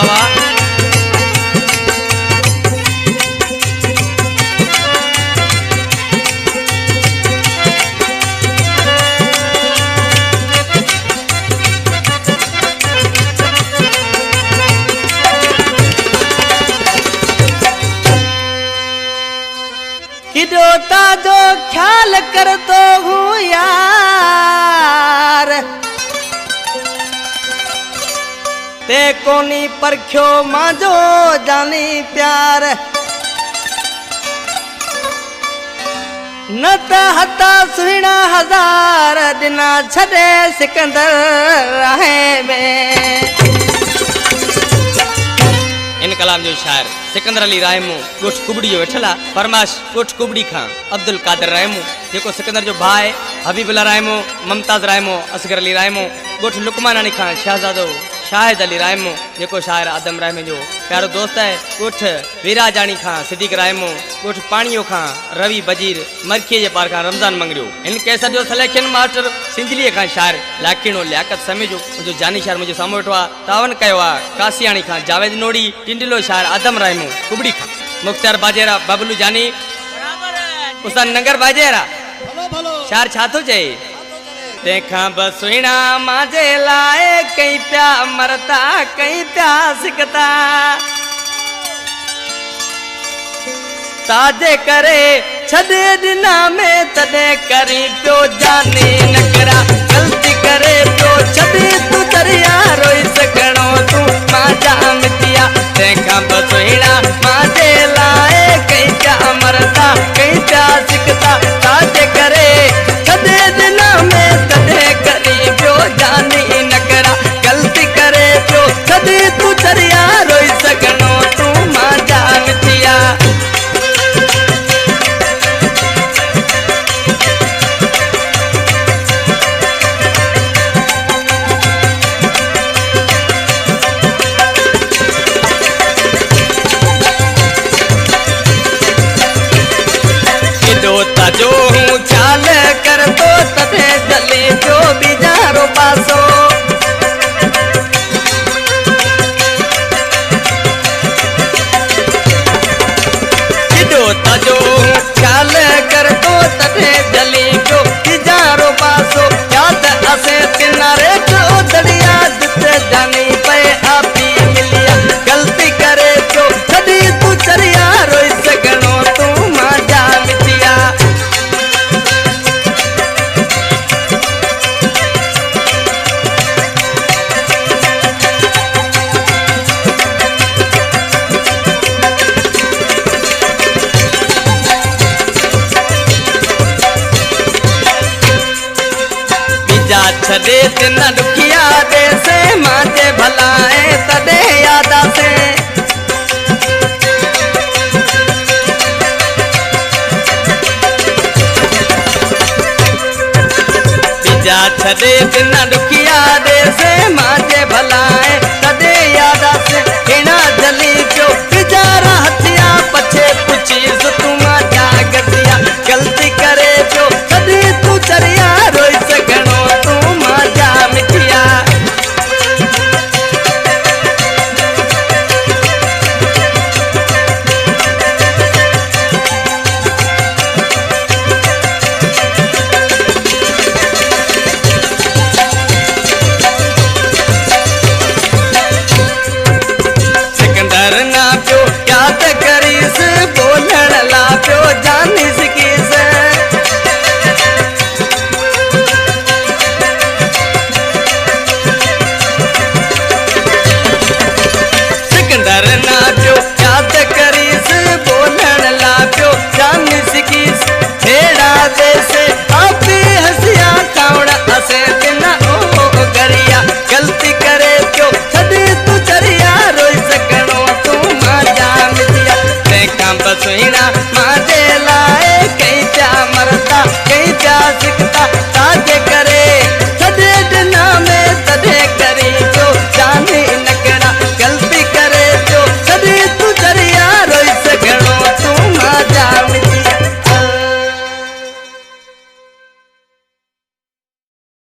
वाह। किडोता जो ख्याल कर तो हूँ यार, ते कोनी परख्यो मांजो जानी प्यार। न त हता सुहिणा हजार दिना छड़े सिकंदर राहे में। इन कलाम जो शायर सिकंदर अली रायमू गोठ कुबड़ी जो वेठला फरमाश गोठ कुबड़ी खां अब्दुल कादिर रायमू जेको सिकंदर जो भाई हबीबुल्ला रायमू ममताज रायमू असगर अली रायमू गोठ लुकमान अली खां शहजादो शाहिद अली रायमू जेको शायर आदम रायमू जो प्यारो दोस्त है। गोठ वीरा जानी खां सिद्दीक रायमू गोठ पाणियो खां रवि बजीर मरखी जे पार खां रमजान मंगरियो। इन कैसर जो सिलेक्शन मास्टर सिंजली खां शायर लाखीणो लियाकत समेजो जो जानी शायर मुझे सामो वेठो आ तावन कयो आ कासियाणी खां जावेद नोड़ी टिंडलो शायर आदम रायमू कुबड़ी खां मुख्तार बाजेरा बबलू जानी उस्ताद नगर बाजेरा शायर छा थो चए देखा बसुइणा माजे लाए कई प्या मरता कई प्या सिकता ताजे करे छदे दिना में तदे करी प्यो जाने नकरा गलती करे प्यो छदे तू दरिया रोई सकणो तू माजा मितिया। देखा बसुइणा माजे लाए कई प्या मरता कई प्या सिकता ताजे करे छदे दिना में तदे करी प्यो जाने नकरा गलती करे प्यो छदे तू दरिया रोई सकणो तू माजा मितिया। जो हूँ चाल कर तो तथे जले जो बिजारो पासो जो चाल कर तो तथे जले जो बिजारो पासो याद असे किनारे जो दरिया जिते जानी पे आपी मिलिया गलती करे जो कदी तू चरिया रोई सकनो तू माजा मितिया। छदे दिन दुखिया दे से माजे भलाए तदे यादा से बिजा छदे दिन दुखिया दे